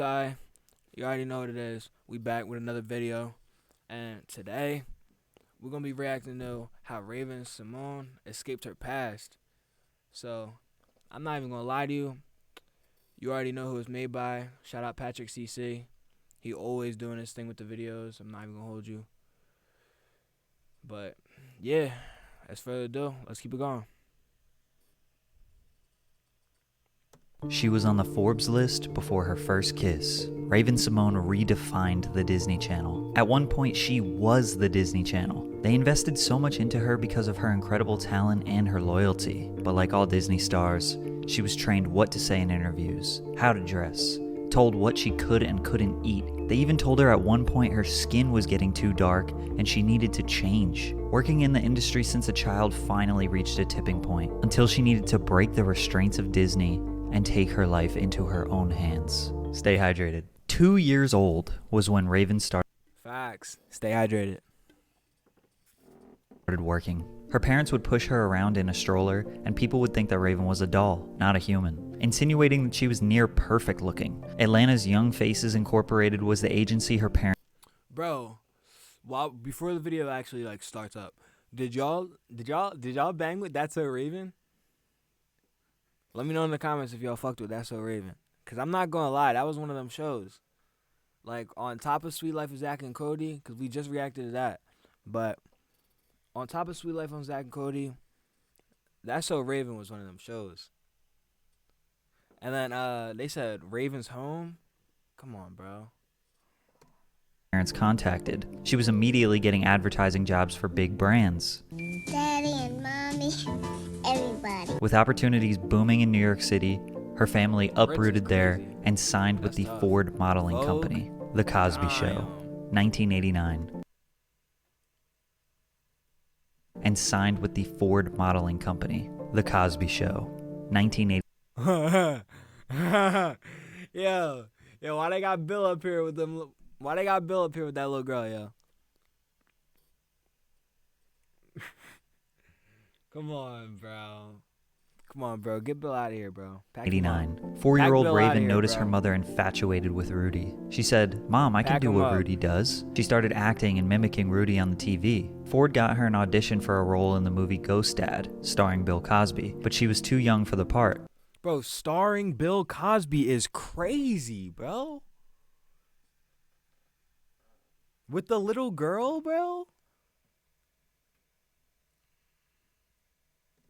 You already know what it is. We back with another video, and today we're gonna be reacting to how Raven Symone escaped her past. So I'm not even gonna lie to you. You already know who it's made by. Shout out Patrick CC. He always doing his thing with the videos. I'm not even gonna hold you. But yeah, as further ado, let's keep it going. She was on the Forbes list before her first kiss. Raven Symone redefined the Disney Channel. At one point, she was the Disney Channel. They invested so much into her because of her incredible talent and her loyalty. But like all Disney stars, she was trained what to say in interviews, how to dress, told what she could and couldn't eat. They even told her at one point her skin was getting too dark and she needed to change. Working in the industry since a child finally reached a tipping point, until she needed to break the restraints of Disney and take her life into her own hands. Stay hydrated. 2 years old was when Raven started Facts. Stay hydrated. working. Her parents would push her around in a stroller, and people would think that Raven was a doll, not a human, insinuating that she was near perfect looking. Atlanta's Young Faces Incorporated was the agency her parents. Bro, before the video actually starts up, did y'all bang with That's So Raven? Let me know in the comments if y'all fucked with That's So Raven. Cause I'm not gonna lie, that was one of them shows. Like on top of Sweet Life of Zach and Cody, cause we just reacted to that. But on top of Sweet Life on Zach and Cody, That's So Raven was one of them shows. And then they said Raven's Home. Come on, bro. Parents contacted. She was immediately getting advertising jobs for big brands. Daddy and Mommy, everybody. With opportunities booming in New York City, her family uprooted there crazy. and signed with the That's tough. Ford modeling Vogue? company. The Cosby Show, 1989. And signed with the Ford modeling company. The Cosby Show, 1980. Yo, why they got Bill up here with them? Why they got Bill up here with that little girl, yo? Come on, bro. Get Bill out of here, bro. Pack him up. 89. 4-year-old Bill outta Raven here, noticed bro. her mother infatuated with Rudy. She said, "Mom, I can Pack do him what up. Rudy does." She started acting and mimicking Rudy on the TV. Ford got her an audition for a role in the movie Ghost Dad, starring Bill Cosby, but she was too young for the part. Bro, starring Bill Cosby is crazy, bro. With the little girl, bro?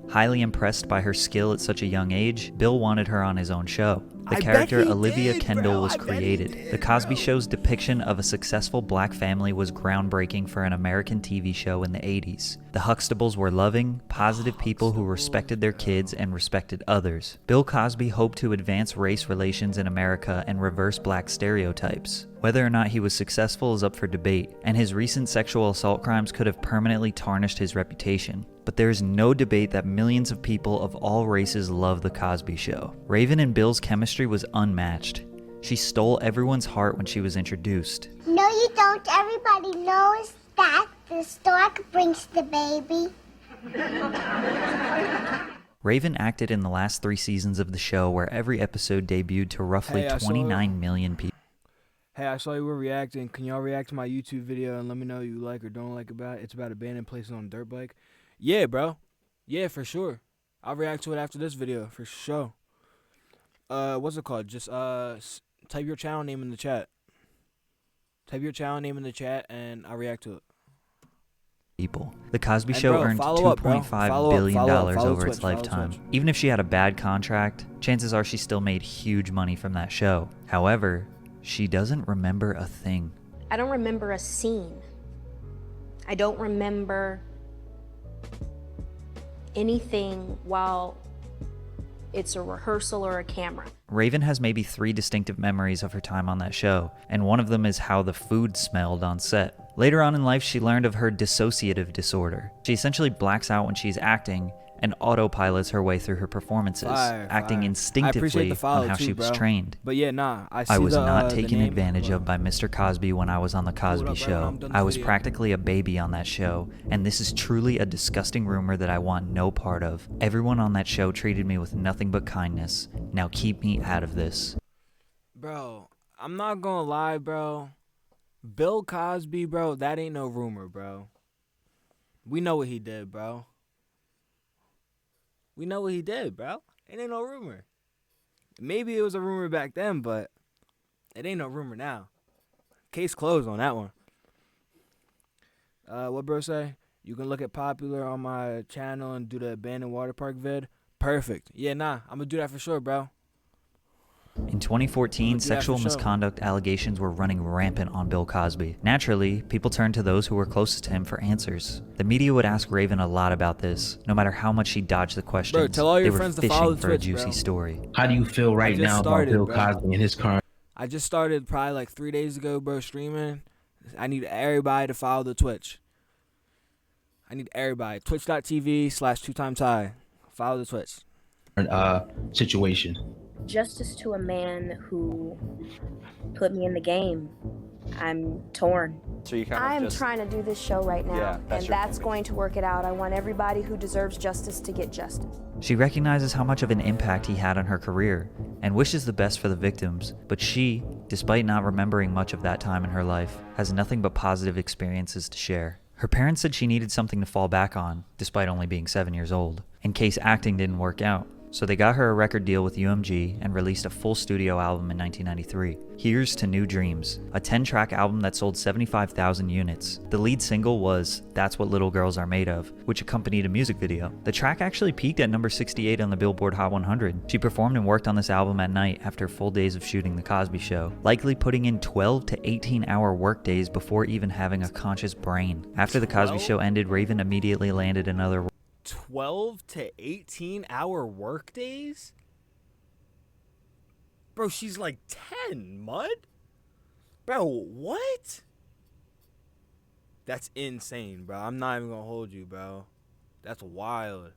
Highly impressed by her skill at such a young age, Bill wanted her on his own show. The I bet character he Olivia did, Kendall bro. was I bet he created. did, The Cosby bro. Show's depiction of a successful black family was groundbreaking for an American TV show in the 80s. The Huxtables were loving, positive people who respected their kids and respected others. Bill Cosby hoped to advance race relations in America and reverse black stereotypes. Whether or not he was successful is up for debate, and his recent sexual assault crimes could have permanently tarnished his reputation. But there is no debate that millions of people of all races love The Cosby Show. Raven and Bill's chemistry was unmatched. She stole everyone's heart when she was introduced. No, you don't. Everybody knows that the stork brings the baby. Raven acted in the last 3 seasons of the show, where every episode debuted to roughly Hey, I saw 29 million people. Hey, I saw you were reacting. Can y'all react to my YouTube video and let me know what you like or don't like about it? It's about abandoned places on a dirt bike. Yeah, bro. Yeah, for sure. I'll react to it after this video, for sure. What's it called? Just type your channel name in the chat. Type your channel name in the chat and I'll react to it. The Cosby And Show bro, earned follow up, bro. $2.5 billion Follow over its Twitch, follow lifetime. Twitch. Even if she had a bad contract, chances are she still made huge money from that show. However, she doesn't remember a thing. I don't remember a scene. I don't remember anything while it's a rehearsal or a camera. Raven has maybe 3 distinctive memories of her time on that show, and one of them is how the food smelled on set. Later on in life, she learned of her dissociative disorder. She essentially blacks out when she's acting and autopilots her way through her performances, acting I appreciate instinctively the follow on how too, she was bro. trained. But yeah, nah. I was not the taken name. advantage of by Mr. Cosby when I was on The Cosby up right when Show. I'm done the I was video. practically a baby on that show, and this is truly a disgusting rumor that I want no part of. Everyone on that show treated me with nothing but kindness. Now keep me out of this. Bro, I'm not gonna lie, bro. Bill Cosby, bro, that ain't no rumor, bro. We know what he did, bro. We know what he did, bro. It ain't no rumor. Maybe it was a rumor back then, but it ain't no rumor now. Case closed on that one. What bro say? You can look at Popular on my channel and do the abandoned water park vid. Perfect. Yeah, nah, I'm gonna do that for sure, bro. In 2014, sexual misconduct allegations were running rampant on Bill Cosby. Naturally, people turned to those who were closest to him for answers. The media would ask Raven a lot about this. No matter how much she dodged the questions, bro, tell all your they were friends to follow fishing for Twitch, a juicy bro. story. How do you feel right now about Bill Cosby and his current? I just started probably like 3 days ago, bro, streaming. I need everybody to follow the Twitch. I need everybody. Twitch.tv/2timeshigh. Follow the Twitch. Situation. Justice to a man who put me in the game. I'm torn. So you kind of I'm trying to do this show right now, Yeah, and that's going to work it out. I want everybody who deserves justice to get justice. She recognizes how much of an impact he had on her career and wishes the best for the victims, but she, despite not remembering much of that time in her life, has nothing but positive experiences to share. Her parents said she needed something to fall back on, despite only being 7 years old, in case acting didn't work out. So they got her a record deal with UMG and released a full studio album in 1993. Here's to New Dreams, a 10-track album that sold 75,000 units. The lead single was That's What Little Girls Are Made Of, which accompanied a music video. The track actually peaked at number 68 on the Billboard Hot 100. She performed and worked on this album at night after full days of shooting The Cosby Show, likely putting in 12 to 18-hour work days before even having a conscious brain. After The Cosby Show ended, Raven immediately landed another 12 to 18-hour work days? Bro, she's like 10, mud? Bro, what? That's insane, bro. I'm not even gonna hold you, bro. That's wild.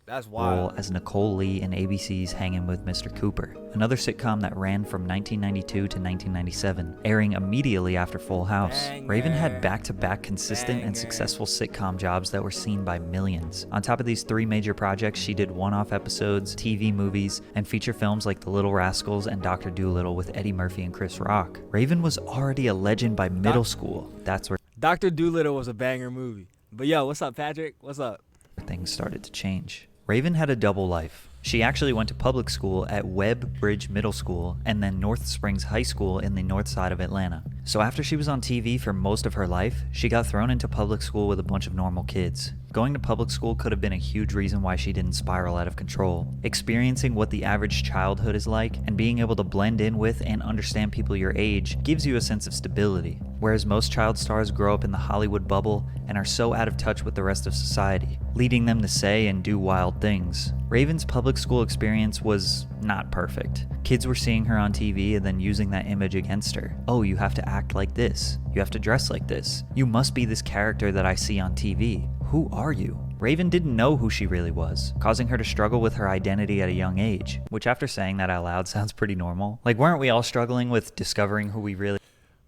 That's wild. role as Nicole Lee in ABC's Hangin' with Mr. Cooper, another sitcom that ran from 1992 to 1997, airing immediately after Full House. Raven had back-to-back consistent and successful sitcom jobs that were seen by millions. On top of these 3 major projects, she did one-off episodes, TV movies, and feature films like The Little Rascals and Dr. Dolittle with Eddie Murphy and Chris Rock. Raven was already a legend by middle school. That's where Dr. Dolittle was a banger movie. But yo, what's up, Patrick? What's up? things started to change. Raven had a double life. She actually went to public school at Webb Bridge Middle School and then North Springs High School in the north side of Atlanta. So after she was on TV for most of her life, she got thrown into public school with a bunch of normal kids. Going to public school could have been a huge reason why she didn't spiral out of control. Experiencing what the average childhood is like and being able to blend in with and understand people your age gives you a sense of stability. Whereas most child stars grow up in the Hollywood bubble and are so out of touch with the rest of society, leading them to say and do wild things. Raven's public school experience was not perfect. Kids were seeing her on TV and then using that image against her. Oh, you have to act like this. You have to dress like this. You must be this character that I see on TV. Who are you? Raven didn't know who she really was, causing her to struggle with her identity at a young age, which after saying that out loud sounds pretty normal. Like, weren't we all struggling with discovering who we really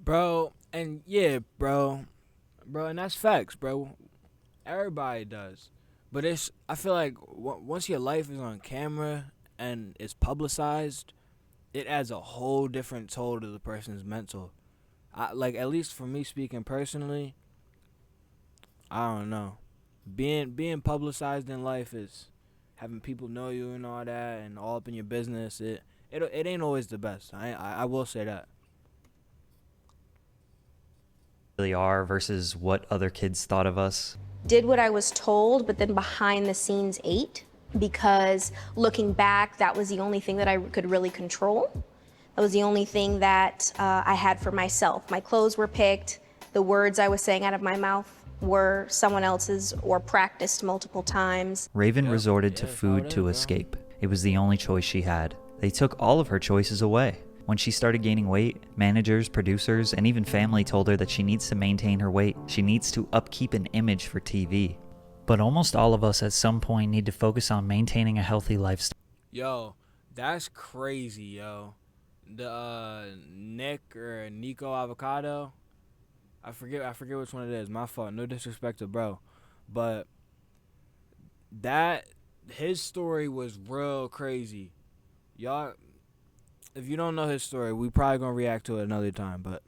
Bro, and yeah, bro, and that's facts, bro. Everybody does. But I feel like once your life is on camera and it's publicized, it adds a whole different toll to the person's mental. Like, at least for me speaking personally, I don't know. Being publicized in life is having people know you and all that and all up in your business. It ain't always the best. I will say that. are versus what other kids thought of us. Did what I was told, but then behind the scenes ate, because looking back, that was the only thing that I could really control. That was the only thing that I had for myself. My clothes were picked, the words I was saying out of my mouth were someone else's or practiced multiple times. Raven resorted to food to escape. It was the only choice she had. They took all of her choices away. When she started gaining weight, managers, producers, and even family told her that she needs to maintain her weight. She needs to upkeep an image for TV. But almost all of us at some point need to focus on maintaining a healthy lifestyle. Yo, that's crazy, yo. The Nick or Nico Avocado, I forget which one it is. My fault. No disrespect to bro, but his story was real crazy. Y'all, If you don't know his story, we probably gonna react to it another time. But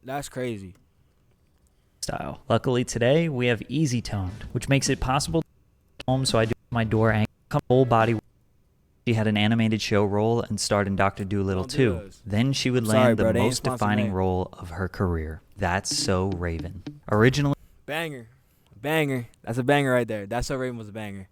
that's crazy. Style. Luckily today we have easy toned, which makes it possible to home, so I do my door angle, whole body. She had an animated show role and starred in Dr. Dolittle too. Then she would land the most defining role of her career. That's So Raven. Originally banger. That's a banger right there. That's So Raven was a banger.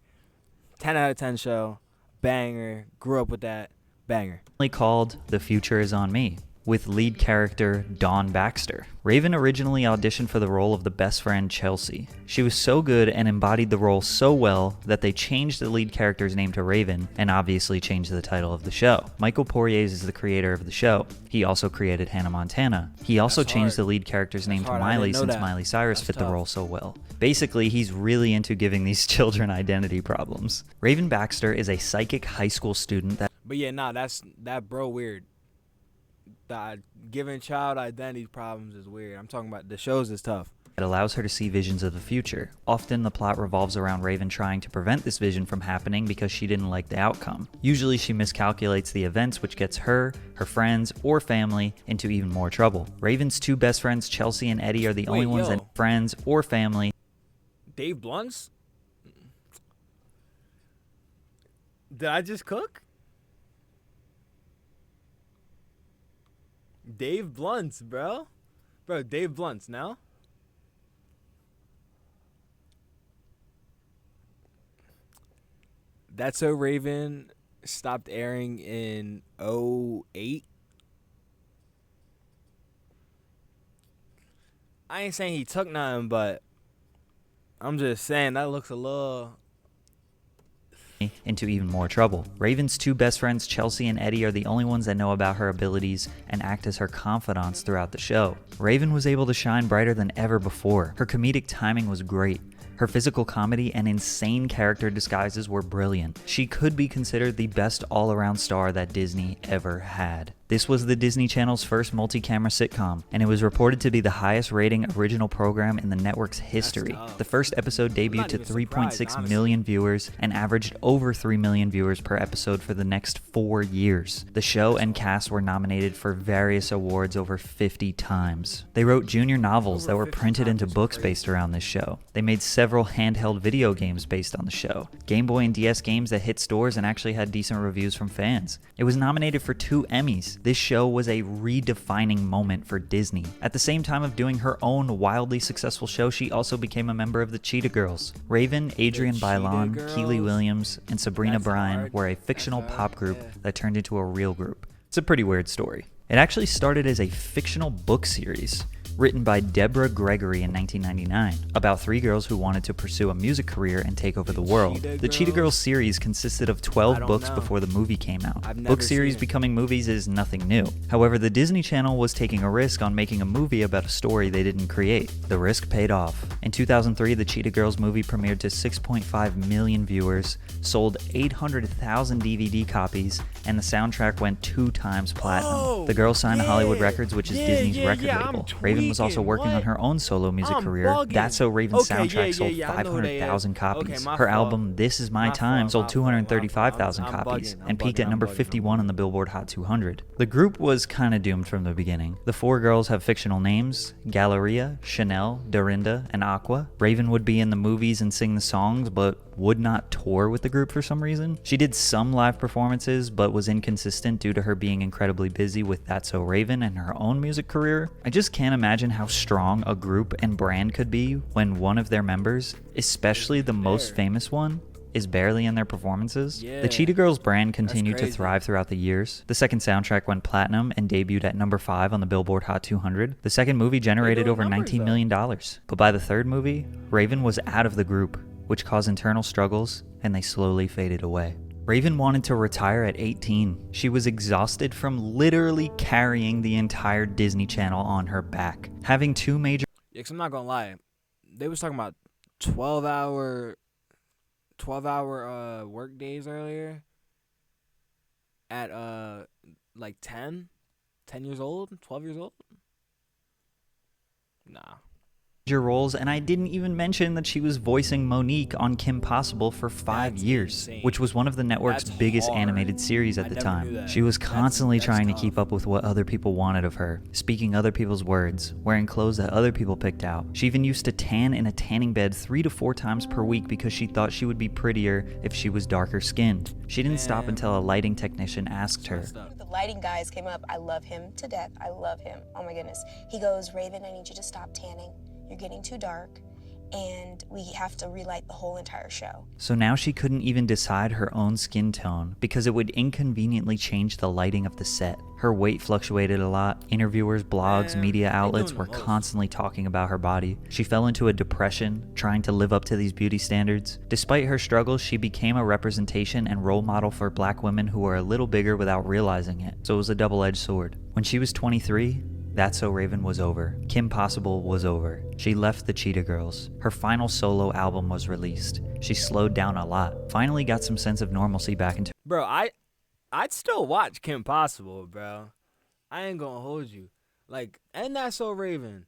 10 out of 10 show. Banger. Grew up with that. Banger. Called The Future Is on Me, with lead character Dawn Baxter. Raven originally auditioned for the role of the best friend Chelsea. She was so good and embodied the role so well that they changed the lead character's name to Raven and obviously changed the title of the show. Michael Poirier is the creator of the show. He also created Hannah Montana. He also changed the lead character's name to Miley since Miley Cyrus fit the role so well. Basically, he's really into giving these children identity problems. Raven Baxter is a psychic high school student that... But yeah, nah, that bro weird. Giving child identity problems is weird. I'm talking about the shows is tough. It allows her to see visions of the future. Often the plot revolves around Raven trying to prevent this vision from happening because she didn't like the outcome. Usually she miscalculates the events, which gets her, her friends, or family into even more trouble. Raven's two best friends, Chelsea and Eddie, are the only ones that friends or family. Dave Blunts? Did I just cook? Dave Blunts, bro. Bro, Dave Blunts now? That's So Raven stopped airing in 2008. I ain't saying he took nothing, but I'm just saying that looks a little... into even more trouble. Raven's two best friends, Chelsea and Eddie, are the only ones that know about her abilities and act as her confidants throughout the show. Raven was able to shine brighter than ever before. Her comedic timing was great. Her physical comedy and insane character disguises were brilliant. She could be considered the best all-around star that Disney ever had. This was the Disney Channel's first multi-camera sitcom, and it was reported to be the highest rating original program in the network's history. The first episode debuted to 3.6 million viewers and averaged over 3 million viewers per episode for the next 4 years. The show and cast were nominated for various awards over 50 times. They wrote junior novels that were printed into books based around this show. They made several handheld video games based on the show. Game Boy and DS games that hit stores and actually had decent reviews from fans. It was nominated for 2 Emmys. This show was a redefining moment for Disney. At the same time of doing her own wildly successful show, she also became a member of the Cheetah Girls. Raven, Adrienne Bailon, Keely Williams, and Sabrina Bryan were a fictional pop group that turned into a real group. It's a pretty weird story. It actually started as a fictional book series written by Deborah Gregory in 1999, about 3 girls who wanted to pursue a music career and take over the world. The Cheetah Girls series consisted of 12 books before the movie came out. Book series becoming movies is nothing new. However, the Disney Channel was taking a risk on making a movie about a story they didn't create. The risk paid off. In 2003, the Cheetah Girls movie premiered to 6.5 million viewers, sold 800,000 DVD copies, and the soundtrack went 2 times platinum. The girls signed to Hollywood Records, which is Disney's record label. Raven was also working on her own solo music career. That's So Raven's soundtrack sold 500,000 copies. Her album This Is My Time sold 235,000 copies and peaked at number 51 on the Billboard Hot 200. The group was kinda doomed from the beginning. The 4 girls have fictional names: Galleria, Chanel, Dorinda, and Aqua. Raven would be in the movies and sing the songs, but would not tour with the group for some reason. She did some live performances, but was inconsistent due to her being incredibly busy with That's So Raven and her own music career. I just can't imagine how strong a group and brand could be when one of their members, especially the most famous one, is barely in their performances. The Cheetah Girls brand continued to thrive throughout the years. The second soundtrack went platinum and debuted at number 5 on the Billboard Hot 200. The second movie generated over $19 million. But by the third movie, Raven was out of the group, which caused internal struggles, and they slowly faded away. Raven wanted to retire at 18. She was exhausted from literally carrying the entire Disney Channel on her back. Having 2 major... Yeah, 'cause I'm not gonna lie. They was talking about 12-hour work days earlier at like 10 years old, 12 years old. Nah. roles, and I didn't even mention that she was voicing Monique on Kim Possible for 5 years, which was one of the network's biggest animated series at the time. She was constantly trying to keep up with what other people wanted of her, speaking other people's words, wearing clothes that other people picked out. She even used to tan in a tanning bed 3 to 4 times per week because she thought she would be prettier if she was darker skinned. She didn't stop until a lighting technician asked her. The lighting guys came up. I love him to death. I love him. Oh my goodness. He goes, Raven, I need you to stop tanning. You're getting too dark, and we have to relight the whole entire show. So now she couldn't even decide her own skin tone because it would inconveniently change the lighting of the set. Her weight fluctuated a lot. Interviewers, blogs, media outlets were constantly talking about her body. She fell into a depression, trying to live up to these beauty standards. Despite her struggles, she became a representation and role model for black women who were a little bigger without realizing it. So it was a double-edged sword. When she was 23, That's So Raven was over. Kim Possible was over. She left the Cheetah Girls. Her final solo album was released. She slowed down a lot. Finally got some sense of normalcy back into. Bro, I'd still watch Kim Possible, bro. I ain't gonna hold you. Like, and That's So Raven.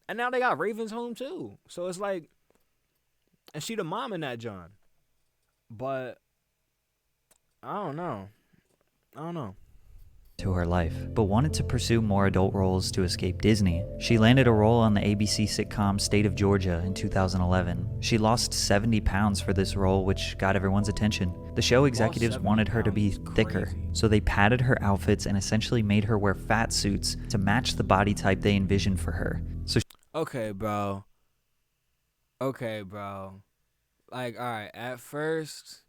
And now they got Raven's Home too. So it's like, and she the mom in that John. But I don't know. To her life, but wanted to pursue more adult roles to escape Disney. She landed a role on the ABC sitcom State of Georgia in 2011. She lost 70 pounds for this role, which got everyone's attention. The show executives wanted her to be thicker, so they padded her outfits and essentially made her wear fat suits to match the body type they envisioned for her. So Okay, bro. Like, alright, at first,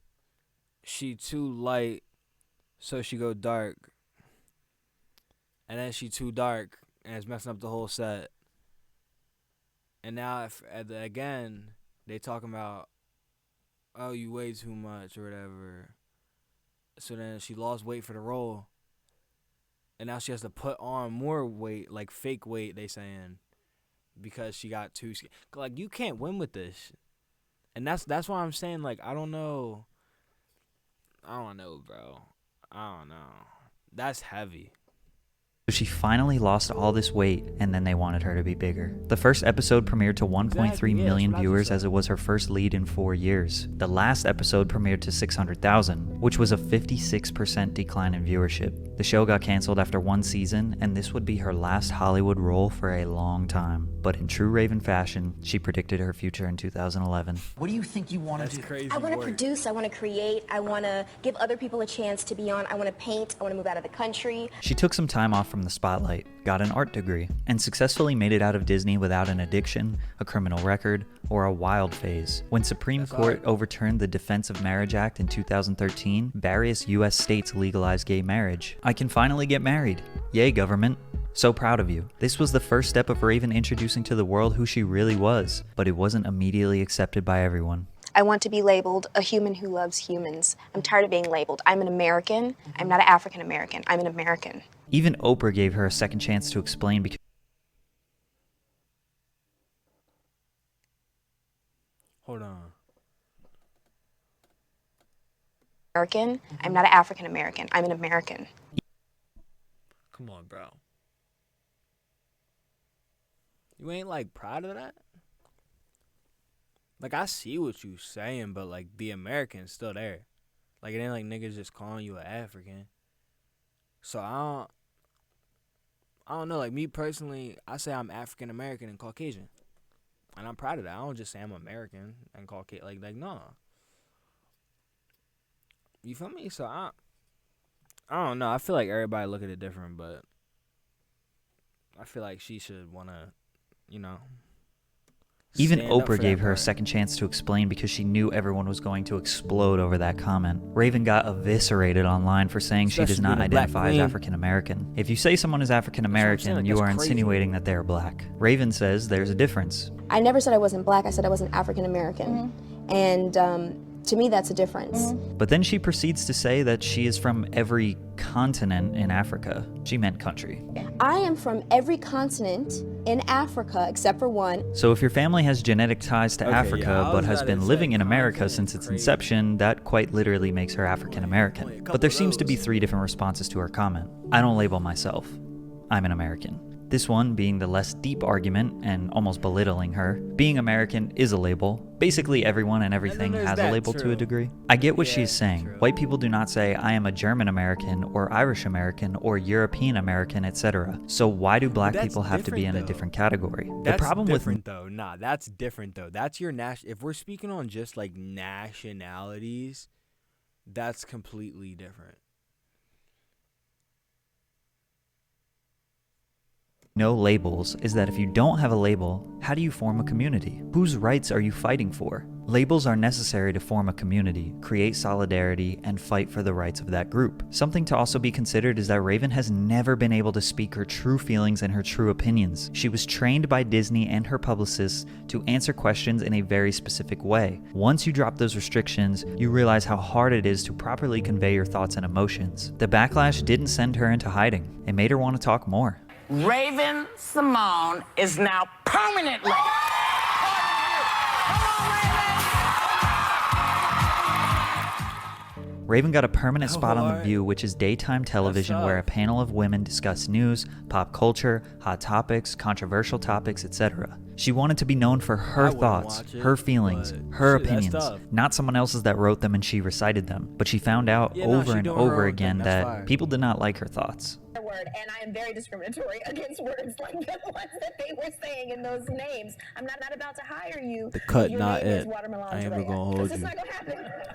she too light, so she go dark. And then she too dark, and it's messing up the whole set. And now, again, they talking about, oh, you weigh too much or whatever. So then she lost weight for the role. And now she has to put on more weight, like fake weight, they saying, because she got too skinny. Like, you can't win with this. And that's why I'm saying, like, I don't know, bro. I don't know. That's heavy. she finally lost all this weight, and then they wanted her to be bigger. The first episode premiered to 1.3 million viewers, as it was her first lead in 4 years. The last episode premiered to 600,000, which was a 56% decline in viewership. The show got canceled after 1 season, and this would be her last Hollywood role for a long time. But in true Raven fashion, she predicted her future in 2011. What do you think you want to do? I want to produce, I want to create, I want to give other people a chance to be on, I want to paint, I want to move out of the country. She took some time off from the spotlight, got an art degree, and successfully made it out of Disney without an addiction, a criminal record, or a wild phase. When Supreme Court overturned the Defense of Marriage Act in 2013, various US states legalized gay marriage. I can finally get married. Yay, government. So proud of you. This was the first step of Raven introducing to the world who she really was, but it wasn't immediately accepted by everyone. I want to be labeled a human who loves humans. I'm tired of being labeled. I'm an American. I'm not an African American. I'm an American. Even Oprah gave her a second chance to explain because Hold on. American. I'm not an African American. I'm an American. Come on, bro. You ain't like proud of that? Like, I see what you saying, but like the American's still there. Like, it ain't like niggas just calling you an African. So I don't know. Like, me personally, I say I'm African American and Caucasian, and I'm proud of that. I don't just say I'm American and Caucasian. Like no. You feel me? So I don't know. I feel like everybody look at it different, but I feel like she should wanna, you know. even Oprah gave her a second chance to explain because she knew everyone was going to explode over that comment. Raven got eviscerated online for saying she does not identify as African American. If you say someone is African American, you are insinuating that they are black. Raven says there's a difference. I never said I wasn't black. I said I wasn't African American. And to me, that's a difference. But then she proceeds to say that she is from every continent in Africa. She meant country. I am from every continent in Africa except for one. So if your family has genetic ties to Africa but has been living in America since its inception, that quite literally makes her African American. But there seems to be 3 different responses to her comment. I don't label myself. I'm an American. This one being the less deep argument and almost belittling her. Being American is a label. Basically everyone and everything has a label to a degree. I get what she's saying. White people do not say I am a German American or Irish American or European American, etc. So why do black people have to be in a different category? The problem different though. Nah, that's different though. That's your if we're speaking on just like nationalities, that's completely different. No labels is that if you don't have a label, how do you form a community? Whose rights are you fighting for? Labels are necessary to form a community, create solidarity, and fight for the rights of that group. Something to also be considered is that Raven has never been able to speak her true feelings and her true opinions. She was trained by Disney and her publicists to answer questions in a very specific way. Once you drop those restrictions, you realize how hard it is to properly convey your thoughts and emotions. The backlash didn't send her into hiding. It made her want to talk more. Raven Symone is now permanently. Raven got a permanent spot on The View, which is daytime television where a panel of women discuss news, pop culture, hot topics, controversial topics, etc. She wanted to be known for her thoughts, her feelings, her opinions, not someone else's that wrote them and she recited them. But she found out over and over again that people did not like her thoughts. And I am very discriminatory against words like the ones that they were saying in those names. I'm not about to hire you. The cut, not it. I ain't ever gonna hold you.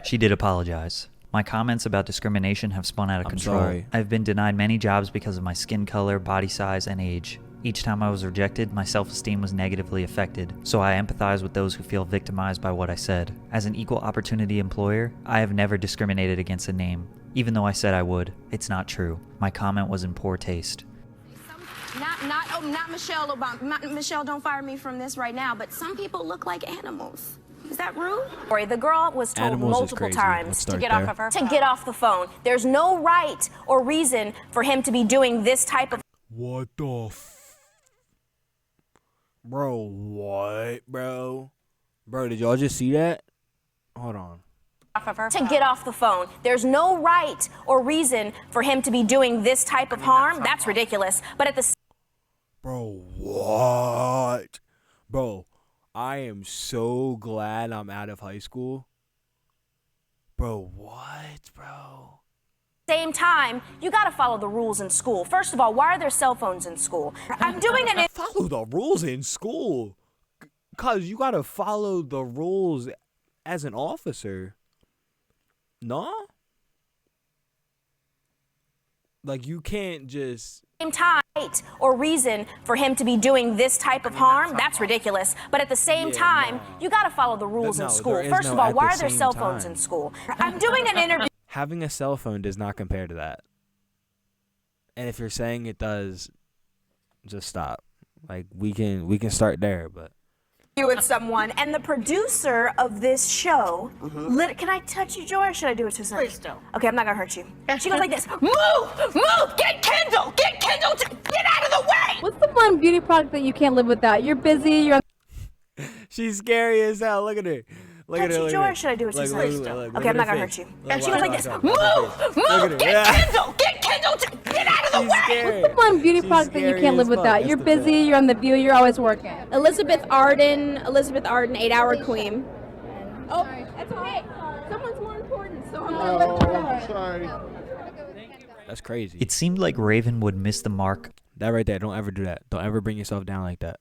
She did apologize. My comments about discrimination have spun out of control. Sorry. I've been denied many jobs because of my skin color, body size, and age. Each time I was rejected, my self-esteem was negatively affected, so I empathize with those who feel victimized by what I said. As an equal opportunity employer, I have never discriminated against a name. Even though I said I would, it's not true. My comment was in poor taste. Not Michelle Obama. Michelle, don't fire me from this right now, but some people look like animals. Is that rude? The girl was told multiple times to get off of her phone. To get off the phone. There's no right or reason for him to be doing this type of... What the Bro, what, bro? Bro, did y'all just see that? Hold on. To get off the phone. There's no right or reason for him to be doing this type of harm. That's ridiculous. But at the... Bro, what? Bro, I am so glad I'm out of high school. Bro, what, bro? Same time, you gotta follow the rules in school. First of all, why are there cell phones in school? I'm doing an... Follow the rules in school? Cause you gotta follow the rules as an officer. No? Like, you can't just... Same time or reason for him to be doing this type of harm, that's ridiculous. But at the same time, you gotta follow the rules in school. First of all, why are there cell phones in school? I'm doing an interview... Having a cell phone does not compare to that. And if you're saying it does, just stop. Like, we can start there, but... with someone, and the producer of this show, can I touch you, Joy, or should I do it to someone? Please don't. Okay, I'm not gonna hurt you. She goes like this, move, get Kendall, get out of the way! What's the one beauty product that you can't live without? You're busy, you're... She's scary as hell, look at her. Look at her, Touch you, Joy, or should I do it to someone? Okay, I'm not gonna hurt you. And she goes like this, move, get Kendall, get out of the way! What's the one beauty product that you can't live without? You're busy, you're on The View, you're always working. Elizabeth Arden, 8-hour queen. Oh, that's okay. Someone's more important, so I'm gonna let you go. Sorry. That's crazy. It seemed like Raven would miss the mark That right there, don't ever do that. Don't ever bring yourself down like that.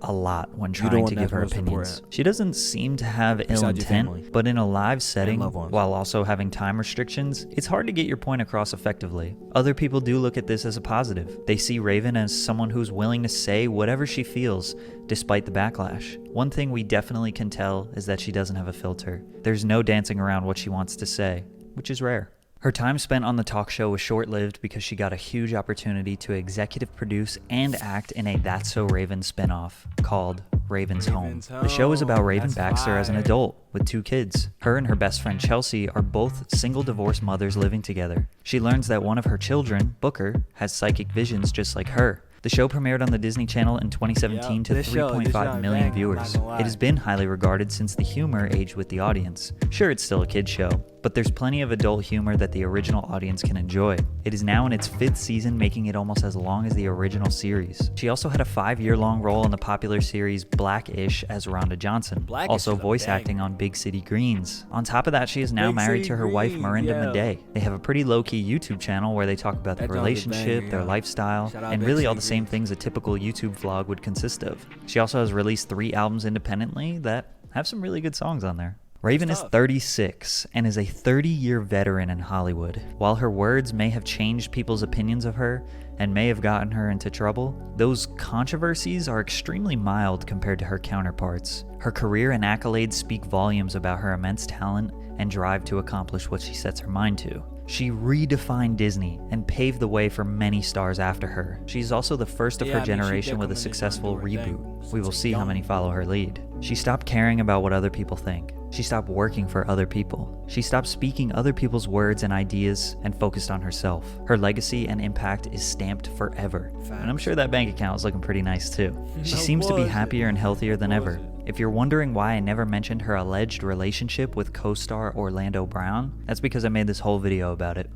A lot when trying to give her opinions. She doesn't seem to have ill intent, but in a live setting, while also having time restrictions, it's hard to get your point across effectively. Other people do look at this as a positive. They see Raven as someone who's willing to say whatever she feels, despite the backlash. One thing we definitely can tell is that she doesn't have a filter. There's no dancing around what she wants to say, which is rare. Her time spent on the talk show was short-lived because she got a huge opportunity to executive produce and act in a That's So Raven spinoff called Raven's Home. The show is about Raven Baxter as an adult with 2 kids. Her and her best friend Chelsea are both single divorced mothers living together. She learns that one of her children, Booker, has psychic visions just like her. The show premiered on the Disney Channel in 2017 to 3.5 million viewers. It has been highly regarded since the humor aged with the audience. Sure, it's still a kid's show, but there's plenty of adult humor that the original audience can enjoy. It is now in its 5th season, making it almost as long as the original series. She also had a 5-year-long role in the popular series Black-ish as Rhonda Johnson, also voice acting on Big City Greens. On top of that, she is now married to her wife Miranda Madej. They have a pretty low-key YouTube channel where they talk about their relationship, their lifestyle, and really all the same things a typical YouTube vlog would consist of. She also has released 3 albums independently that have some really good songs on there. Raven is 36 and is a 30-year veteran in Hollywood. While her words may have changed people's opinions of her and may have gotten her into trouble, those controversies are extremely mild compared to her counterparts. Her career and accolades speak volumes about her immense talent and drive to accomplish what she sets her mind to. She redefined Disney and paved the way for many stars after her. She's also the first of her generation with a successful reboot. We will see how many follow her lead. She stopped caring about what other people think. She stopped working for other people. She stopped speaking other people's words and ideas and focused on herself. Her legacy and impact is stamped forever. And I'm sure that bank account is looking pretty nice too. She seems to be happier and healthier than ever. If you're wondering why I never mentioned her alleged relationship with co-star Orlando Brown, that's because I made this whole video about it.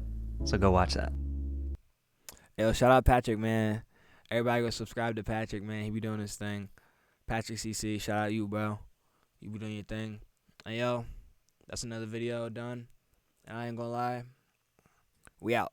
So go watch that. Yo, shout out Patrick, man. Everybody go subscribe to Patrick, man. He be doing his thing. Patrick CC, shout out you, bro. You be doing your thing. And yo, that's another video done. And I ain't gonna lie. We out.